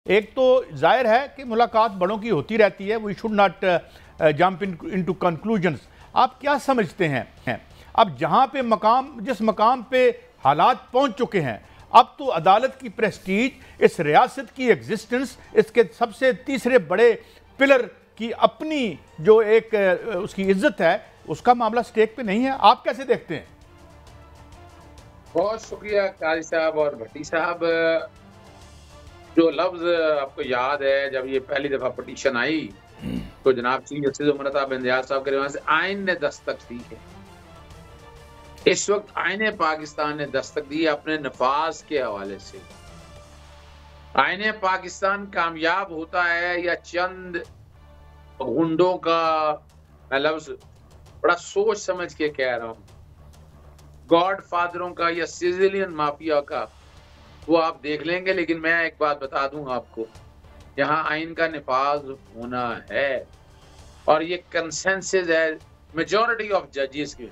एक तो जाहिर है कि मुलाकात बड़ों की होती रहती है, we should not jump into conclusions. आप क्या समझते हैं अब जहां पे जिस मकाम पे हालात पहुंच चुके हैं, अब तो अदालत की प्रेस्टीज, इस रियासत की एग्जिस्टेंस, इसके सबसे तीसरे बड़े पिलर की अपनी जो एक उसकी इज्जत है, उसका मामला स्टेक पे नहीं है। आप कैसे देखते हैं? बहुत शुक्रिया कारी साहब और भट्टी साहब। जो लफ्ज आपको याद है, जब ये पहली दफा पटिशन आई तो जनाब चीफ जस्टिस उमर इंदियाज साहब के वहां से आइन ने दस्तक दी है। इस वक्त आईने पाकिस्तान ने दस्तक दी है अपने नफाज के हवाले से। आईने पाकिस्तान कामयाब होता है या चंद गुंडों का, मैं लफ्ज बड़ा सोच समझ के कह रहा हूं, गॉड फादरों का या सिजिलियन माफिया का, वो आप देख लेंगे। लेकिन मैं एक बात बता दूं आपको, यहाँ आइन का निफाज होना है और ये कंसेंसस है मेजॉरिटी ऑफ जजेस के।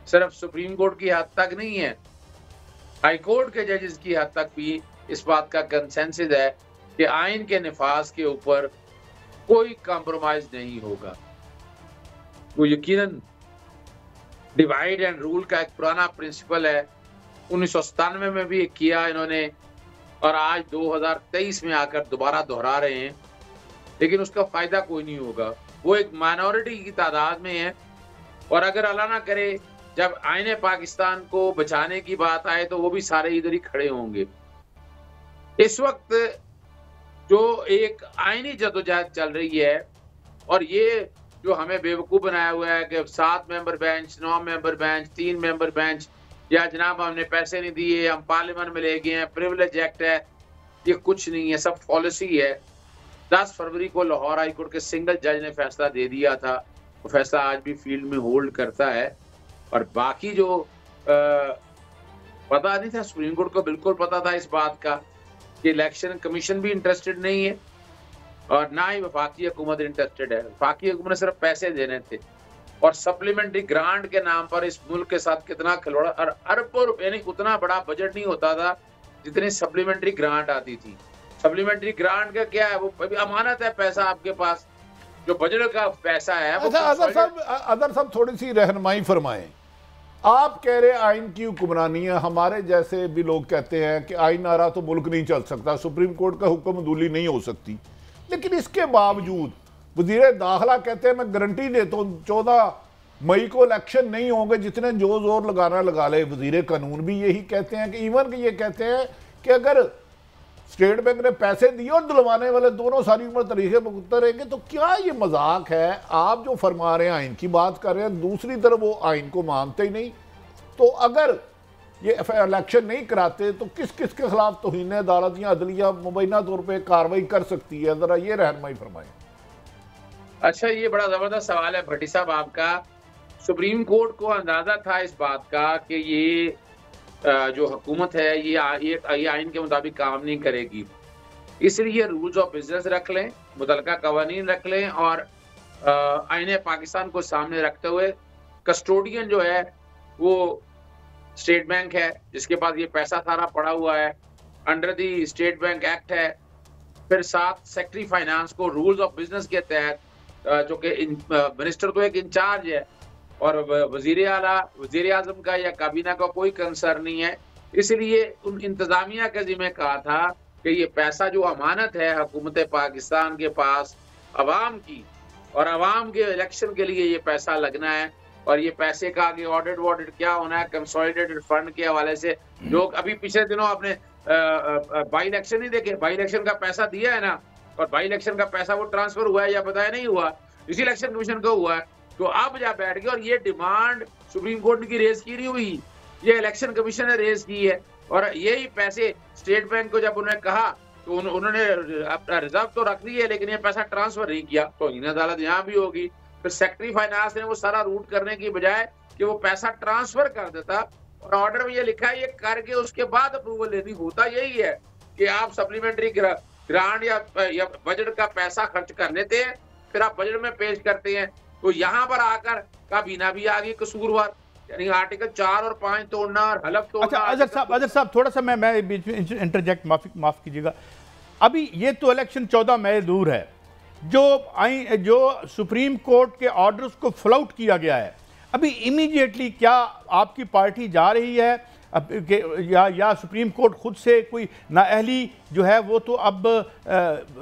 सिर्फ सुप्रीम कोर्ट की हद तक नहीं है, हाई कोर्ट के जजेस की हद तक भी इस बात का कंसेंसस है कि आइन के निफाज के ऊपर कोई कॉम्प्रोमाइज नहीं होगा। वो यकीनन डिवाइड एंड रूल का एक पुराना प्रिंसिपल है, 1997 में भी किया इन्होंने और आज 2023 में आकर दोबारा दोहरा रहे हैं, लेकिन उसका फायदा कोई नहीं होगा। वो एक माइनॉरिटी की तादाद में है और अगर अल्लाह ना करे जब आईने पाकिस्तान को बचाने की बात आए तो वो भी सारे इधर ही खड़े होंगे। इस वक्त जो एक आईनी जदोजहद चल रही है और ये जो हमें बेवकूफ़ बनाया हुआ है कि 7 member bench, 9 member bench, 3 member bench, या जनाब हमने पैसे नहीं दिए, हम पार्लियामेंट में ले गए हैं, प्रिविलेज एक्ट है, ये कुछ नहीं है, सब पॉलिसी है। 10 फरवरी को लाहौर हाई कोर्ट के सिंगल जज ने फैसला दे दिया था, वो फैसला आज भी फील्ड में होल्ड करता है। और बाकी जो पता नहीं था, सुप्रीम कोर्ट को बिल्कुल पता था इस बात का कि इलेक्शन कमीशन भी इंटरेस्टेड नहीं है और ना ही वफाकी हुकूमत इंटरेस्टेड है। वफाकी हुकूमत ने सिर्फ पैसे देने थे और सप्लीमेंट्री ग्रांट के नाम पर इस मुल्क के साथ कितना खिलवाड़ा, और अरबों रुपए, नहीं उतना बड़ा बजट नहीं होता था जितनी सप्लीमेंट्री ग्रांट आती थी। सप्लीमेंट्री ग्रांट का क्या है, वो अमानत है पैसा आपके पास, जो बजट का पैसा है। अच्छा अदर साहब थोड़ी सी रहनुमाई फरमाएं। आप कह रहे आइन की हुक्मरानी है, हमारे जैसे भी लोग कहते हैं कि आइन आ रहा तो मुल्क नहीं चल सकता, सुप्रीम कोर्ट का हुक्म अदूली नहीं हो सकती, लेकिन इसके बावजूद वज़ीर दाखिला कहते हैं मैं गारंटी देता हूँ 14 मई को इलेक्शन नहीं होंगे, जितने जो जोर लगाना लगा ले। वज़ीर कानून भी यही कहते हैं कि इवन कि ये कहते हैं कि अगर स्टेट बैंक ने पैसे दिए और दिलवाने वाले दोनों सारी उम्र तरीके भुगतते रहेंगे, तो क्या ये मजाक है? आप जो फरमा रहे हैं आइन की बात कर रहे हैं, दूसरी तरफ वो आइन को मानते ही नहीं। तो अगर ये इलेक्शन नहीं कराते तो किस किस के खिलाफ तौहीन अदालत या अदलिया मुबैना तौर पर कार्रवाई कर सकती है? जरा ये रहनुमाई फरमाएं। अच्छा, ये बड़ा जबरदस्त सवाल है भट्टी साहब आपका। सुप्रीम कोर्ट को अंदाजा था इस बात का कि ये जो हुकूमत है ये आइन के मुताबिक काम नहीं करेगी, इसलिए रूल्स ऑफ बिजनेस रख लें, मुतलका कवानीन रख लें और आइन पाकिस्तान को सामने रखते हुए कस्टोडियन जो है वो स्टेट बैंक है, जिसके पास ये पैसा सारा पड़ा हुआ है, under the state bank act है। फिर साथ सेक्रेटरी फाइनेंस को रूल्स ऑफ बिजनेस के तहत, जो कि मिनिस्टर तो एक इंचार्ज है और वजीर आला, वजीर आजम का या काबीना का कोई कंसर्न नहीं है, इसलिए उन इंतजामिया के जिम्मे कहा था कि ये पैसा जो अमानत है हुकूमत पाकिस्तान के पास अवाम की, और अवाम के इलेक्शन के लिए ये पैसा लगना है, और ये पैसे का आगे ऑडिट क्या होना है कंसोलिडेटेड फंड के हवाले से। लोग अभी पिछले दिनों आपने बाई इलेक्शन नहीं देखे, बाई इलेक्शन का पैसा दिया है ना, और बाई इलेक्शन का पैसा वो ट्रांसफर हुआ है या बताया नहीं हुआ, इसी इलेक्शन कमीशन का हुआ है। तो आप जा बैठ गए और ये डिमांड सुप्रीम कोर्ट की रेज की नहीं हुई, ये इलेक्शन कमीशन ने रेज की है। और यही पैसे स्टेट बैंक को जब उन्होंने कहा तो उन्होंने अपना रिजर्व तो रख दिए, लेकिन ये पैसा ट्रांसफर नहीं किया, तो इन अदालत यहाँ भी होगी। फिर सेक्रेटरी फाइनेंस ने वो सारा रूट करने की बजाय कि वो पैसा ट्रांसफर कर देता, और ऑर्डर में ये लिखा है ये करके उसके बाद अप्रूवल लेनी, होता यही है कि आप सप्लीमेंट्री ग्रांट या बजट का पैसा खर्च कर लेते हैं, फिर आप बजट में पेश करते हैं। तो यहाँ पर आकर काबीना भी आ गई कसूरवार, यानी आर्टिकल 4 और 5 तोड़ना और हलफ तोड़ना। अच्छा अजहर साहब थोड़ा सा मैं बीच में इंटरजेक्ट, माफ कीजिएगा। अभी ये तो इलेक्शन 14 मई दूर है, जो सुप्रीम कोर्ट के ऑर्डर्स को फ्लाउट किया गया है, अभी इमीडिएटली क्या आपकी पार्टी जा रही है या सुप्रीम कोर्ट खुद से कोई नाअहली जो है वो तो अब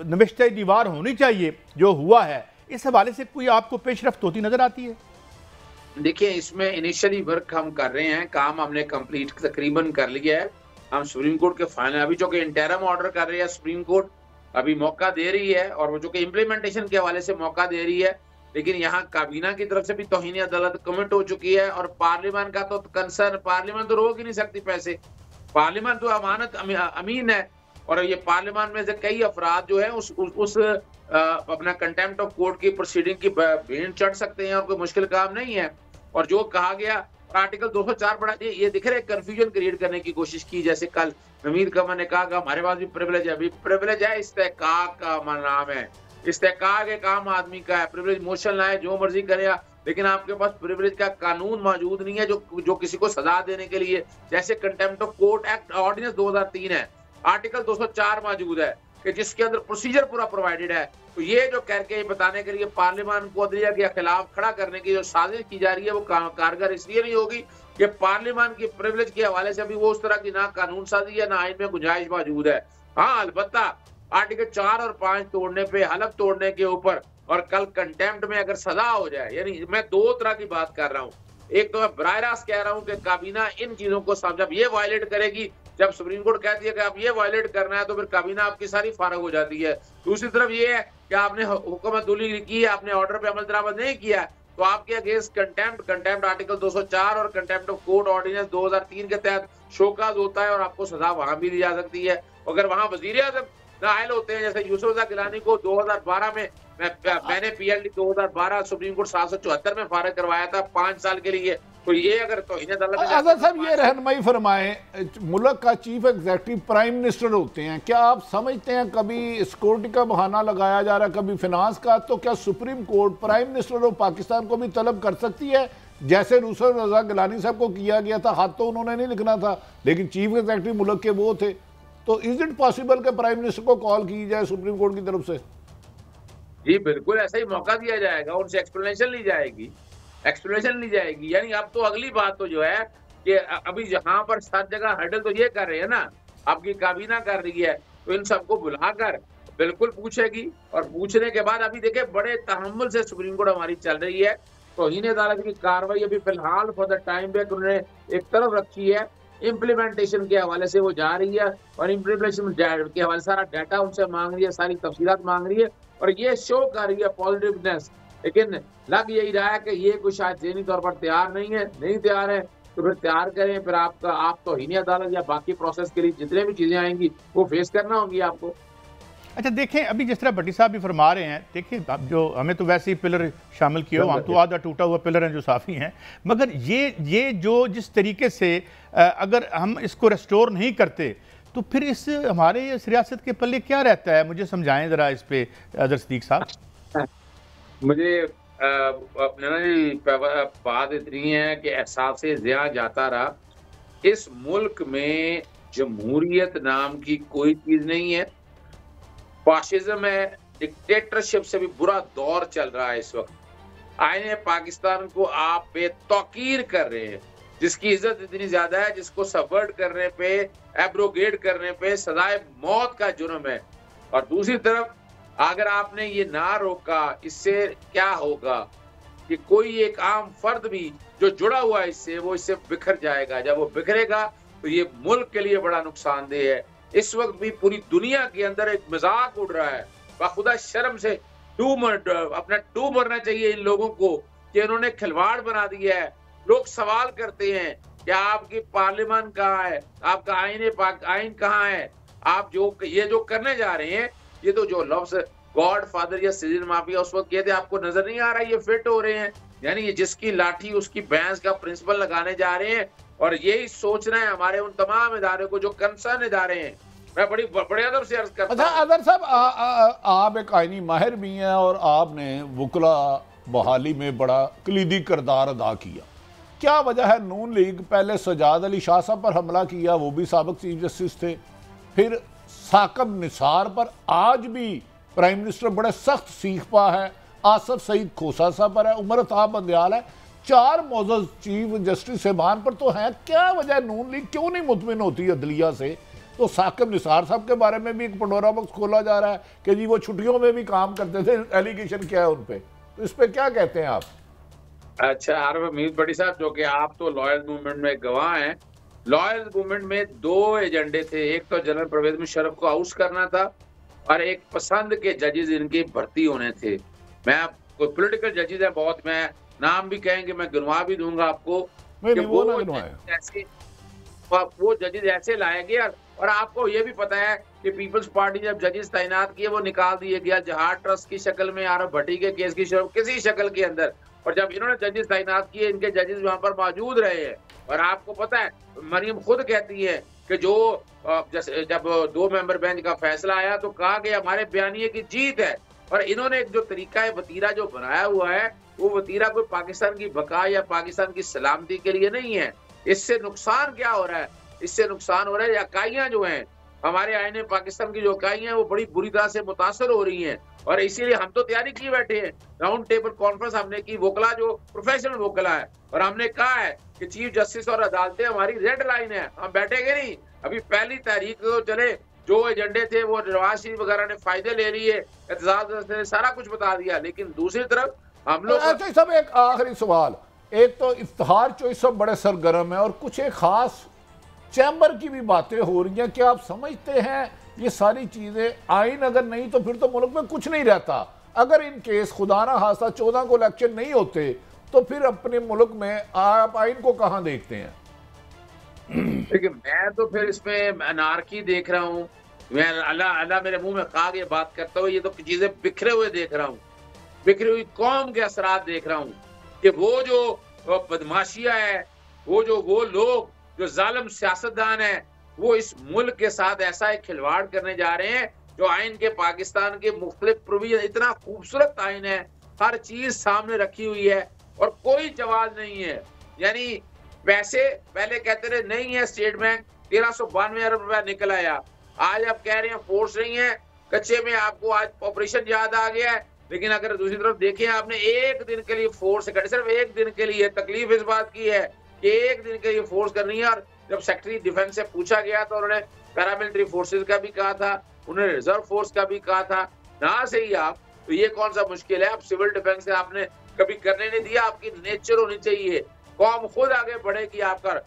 नविश्ते दीवार होनी चाहिए जो हुआ है, इस हवाले से कोई आपको पेशरफ्त होती नजर आती है? देखिए, इसमें इनिशियली वर्क हम कर रहे हैं, काम हमने कंप्लीट तकरीबन कर लिया है। हम सुप्रीम कोर्ट के फाइनल, अभी जो कि इंटरम ऑर्डर कर रही है सुप्रीम कोर्ट, अभी मौका दे रही है, और वो जो कि इम्प्लीमेंटेशन के हवाले से मौका दे रही है, लेकिन यहाँ काबीना की तरफ से भी तौहीन अदालत कमिट हो चुकी है, और पार्लियामेंट का तो कंसर्न, पार्लियामेंट तो रोक ही नहीं सकती पैसे, पार्लियामेंट तो अमानत अमीन है, और ये पार्लियामेंट में से कई अफराद जो है उस अपना कंटेम्प्ट ऑफ कोर्ट की प्रोसीडिंग की भेंट चढ़ सकते हैं, और कोई मुश्किल काम नहीं है। और जो कहा गया आर्टिकल 204 बढ़ा दिए, ये दिख रहे कंफ्यूजन क्रिएट करने की कोशिश की, जैसे कल नमीर कमर ने कहा कि हमारे पास भी प्रिविलेज है, अभी प्रिविलेज है इस्तेहकाक का नाम है, इस्तेहकाक एक आम आदमी का है, प्रिविलेज मोशन लाए जो मर्जी करे, लेकिन आपके पास प्रिविलेज का कानून मौजूद नहीं है जो किसी को सजा देने के लिए, जैसे contempt of court act ordinance 2003 है, आर्टिकल 204 मौजूद है कि जिसके अंदर प्रोसीजर पूरा प्रोवाइडेड है। तो ये जो करके बताने के लिए पार्लियामेंट को अदलिया के खिलाफ खड़ा करने की जो साजिश की जा रही है वो कारगर इसलिए नहीं होगी कि पार्लियामेंट की प्रिविलेज के हवाले से अभी वो उस तरह की ना कानून साजी है ना आइन में गुंजाइश मौजूद है। हाँ, अलबत्ता आर्टिकल 4 और 5 तोड़ने पे, हलफ तोड़ने के ऊपर, और कल कंटेम्प्ट में अगर सजा हो जाए, यानी मैं दो तरह की बात कर रहा हूँ, एक तो मैं बराह रास्त कह रहा हूँ कि काबीना इन चीजों को जब ये वायलेट करेगी, जब सुप्रीम कोर्ट कहती है कि आप ये वायलेट करना है, तो फिर काबीना आपकी सारी फारग हो जाती है। दूसरी तरफ ये है कि आपने हुक्म अदूली की है, आपने ऑर्डर पे अमल दरामद नहीं किया, तो आपके अगेंस्ट कंटेम्प्ट आर्टिकल 204 और कंटेम्प्ट ऑफ कोर्ट ऑर्डिनेंस 2003 के तहत शोकाज होता है, और आपको सजा वहां भी दी जा सकती है। अगर वहां वजीर आज़म नाअहल होते हैं, जैसे यूसुफ रज़ा गिलानी को 2012 में मैंने PLD 2012 सुप्रीम कोर्ट 774 में फारिग करवाया था 5 साल के लिए, तो ये अगर आज़ाद साहब ये रहनुमाई फरमाएं, मुल्क का चीफ एग्जीक्यूटिव प्राइम मिनिस्टर होते हैं, क्या आप समझते हैं कभी सिक्योरिटी का बहाना लगाया जा रहा है, कभी फिनांस का, तो क्या supreme court prime minister of Pakistan को भी तलब कर सकती है, जैसे यूसुफ रज़ा गिलानी साहब को किया गया था? हाथ तो उन्होंने नहीं लिखना था, लेकिन चीफ एग्जीक्यूटिव मुल्क के वो थे, तो इज इट पॉसिबल कि प्राइम मिनिस्टर को कॉल की जाए सुप्रीम कोर्ट की तरफ से? जी बिल्कुल, ऐसा ही मौका दिया जाएगा, उनसे एक्सप्लेनेशन ली जाएगी। यानी अब तो अगली बात तो जो है कि अभी जहां पर हर जगह हर्डल तो ये कर रहे हैं ना, आपकी काबीना कर रही है, तो इन सबको बुलाकर बिल्कुल पूछेगी, और पूछने के बाद अभी देखिए बड़े तहम्मुल से सुप्रीम कोर्ट हमारी चल रही है, तो हीन अदालत की कार्रवाई अभी फिलहाल फॉर द टाइम पे उन्होंने एक तरफ रखी है, इम्प्लीमेंटेशन के हवाले से वो जा रही है, और इम्प्लीमेंटेशन के हवाले सारा डाटा उनसे मांग रही है, सारी तफसीलात मांग रही है, और ये शो कर रही है पॉजिटिवनेस, लेकिन लग यही रहा है कि ये कुछ शायद ज़हनी तौर पर तैयार नहीं तैयार है, तो फिर तैयार करें, फिर आप तो हीन अदालत या बाकी प्रोसेस के लिए जितने भी चीज़ें आएंगी वो फेस करना होगी आपको। अच्छा देखें, अभी जिस तरह भट्टी साहब भी फरमा रहे हैं, देखिए अब जो हमें तो वैसे ही पिलर शामिल किए हो, हम तो आधा टूटा हुआ पिलर हैं जो साफ़ी हैं, मगर ये जो जिस तरीके से अगर हम इसको रेस्टोर नहीं करते तो फिर इस हमारे इस रियासत के पल्ले क्या रहता है? मुझे समझाएं ज़रा इस पे अदर सिद्दीक साहब। मुझे बात इतनी है कि एहसास ज़िया जाता रहा, इस मुल्क में जमहूरियत नाम की कोई चीज़ नहीं है, फाशिज्म है, डिक्टेटरशिप से भी बुरा दौर चल रहा है इस वक्त। आईने पाकिस्तान को आप बेतौकीर कर रहे हैं, जिसकी इज्जत इतनी ज्यादा है, जिसको सबवर्ट करने पे, एब्रोगेट करने पे सजाए मौत का जुर्म है। और दूसरी तरफ अगर आपने ये ना रोका, इससे क्या होगा कि कोई एक आम फर्द भी जो जुड़ा हुआ है इससे, वो इससे बिखर जाएगा। जब वो बिखरेगा तो ये मुल्क के लिए बड़ा नुकसानदेह है। इस वक्त भी पूरी दुनिया के अंदर एक मजाक उड़ रहा है, बाखुदा शर्म से अपना डूब मरना चाहिए इन लोगों को कि इन्होंने खिलवाड़ बना दिया है। लोग सवाल करते हैं कि आपकी पार्लियामेंट कहाँ है, आपका आइन कहाँ है, आप ये जो करने जा रहे हैं, ये तो जो लफ्ज गॉड फादर या सिटीजन माफिया उस वक्त कहते आपको नजर नहीं आ रहा, ये फिट हो रहे हैं। यानी ये जिसकी लाठी उसकी भैंस का प्रिंसिपल लगाने जा रहे हैं, और यही सोचना है हमारे उन तमाम इदारे को जो कंसर्न इदारे हैं। मैं बड़े अदब से अर्ज करता हूं। अच्छा अदर साहब, आप एक आईनी माहिर भी हैं और आपने वकला बहाली में बड़ा कलीदी किरदार अदा किया। क्या वजह है नून लीग पहले सजाद अली शाह साहब पर हमला किया, वो भी साबिक चीफ जस्टिस थे, फिर साकब निसार पर आज भी प्राइम मिनिस्टर बड़े सख्त सीख पा है, आसफ सईद खोसा साहब पर है, उमर अताब बंदयाल है, 4 मोअज़्ज़ज़ चीफ जस्टिस साहबान पर तो है। क्या वजह नून लीग क्यों नहीं मुतमिन होती अदलिया से? तो साकिब निसार साहब के बारे में भी एक पंडोरा बॉक्स खोला जा रहा है कि जी वो छुट्टियों में भी काम करते थे, एलिगेशन क्या है उन पे, तो इस पे क्या कहते हैं आप? अच्छा आरफ हमीद भट्टी साहब, जो कि आप तो लॉयर्स मूवमेंट में गवाह हैं, लॉयर्स मूवमेंट में 2 एजेंडे थे। एक तो जनरल परवेज मुशर्रफ को आउट करना था और एक पसंद के जजेस इनके भर्ती होने थे। मैं कोई पॉलिटिकल जजेस है बहुत, मैं नाम भी कहेंगे, मैं गिनवा भी दूंगा आपको कि वो जजेस ऐसे लाए गए। और आपको ये भी पता है कि पीपल्स पार्टी जब जजेस तैनात किए वो निकाल दिए गया जहाज ट्रस्ट की शक्ल में, आरफ भट्टी के केस की किसी शक्ल के अंदर। और जब इन्होंने जजेस तैनात किए, इनके जजेस वहां पर मौजूद रहे हैं। और आपको पता है मरियम खुद कहती है कि जो जब 2 मेंबर बेंच का फैसला आया तो कहा कि हमारे बयानिए की जीत है। और इन्होंने एक जो तरीका है वतीरा जो बनाया हुआ है, वो वतीरा कोई पाकिस्तान की बका या पाकिस्तान की सलामती के लिए नहीं है। इससे नुकसान क्या हो रहा है? इससे नुकसान हो रहा है इकाइयां जो हैं, हमारे आईने पाकिस्तान की जो इकाइयां वो बड़ी बुरी तरह से मुतासर हो रही हैं। और इसीलिए हम तो तैयारी किए बैठे हैं, राउंड टेबल कॉन्फ्रेंस हमने की, वोकला जो प्रोफेशनल वोकला है, और हमने कहा है कि चीफ जस्टिस और अदालतें हमारी रेड लाइन है, हम बैठेंगे नहीं। अभी पहली तारीख तो चले, जो एजेंडे थे वो नवाज शरीफ वगैरह ने फायदे ले लिए, एहतजाज ने सारा कुछ बता दिया, लेकिन दूसरी तरफ हम लोग। अच्छा सब एक आखिरी सवाल, एक तो इफ्तिखार चोइस सब बड़े सरगर्म है और कुछ एक खास चैम्बर की भी बातें हो रही हैं। क्या आप समझते हैं ये सारी चीजें आइन अगर नहीं तो फिर तो मुल्क में कुछ नहीं रहता? अगर इन केस खुदा ना खास्ता 14 को इलेक्शन नहीं होते तो फिर अपने मुल्क में आप आइन को कहां देखते हैं? देखिए मैं तो फिर इसमें अनारकी देख रहा हूँ। मैं अल्लाह मेरे मुंह में खा के बात करता हूँ, ये तो चीजें बिखरे हुए देख रहा हूँ, बिखरी हुई कौम के असरात देख रहा हूँ कि वो जो बदमाशियां है, वो लोग जो जालिम सियासतदान है, वो इस मुल्क के साथ ऐसा एक खिलवाड़ करने जा रहे हैं। जो आइन के पाकिस्तान के मुख्तलिफ प्रोविजन, इतना खूबसूरत आइन है, हर चीज सामने रखी हुई है और कोई जवाब नहीं है। यानी पैसे पहले कहते रहे नहीं है, स्टेट बैंक 1392 अरब रुपया निकल आया, आज आप कह रहे हैं फोर्स नहीं है, कच्चे में आपको आज ऑपरेशन याद आ गया है। लेकिन अगर दूसरी तरफ देखें, आपने एक दिन के लिए फोर्स, सिर्फ एक दिन के लिए, तकलीफ इस बात की है कि एक दिन के लिए फोर्स करनी है। और जब सेक्रेटरी डिफेंस से पूछा गया तो उन्होंने पैरामिलिट्री फोर्सेस का भी कहा था, उन्होंने रिजर्व फोर्स का भी कहा था। ना से ही आप, तो ये कौन सा मुश्किल है? आप सिविल डिफेंस से आपने कभी करने नहीं दिया, आपकी नेचर होनी चाहिए, कौम खुद आगे बढ़ेगी, आपका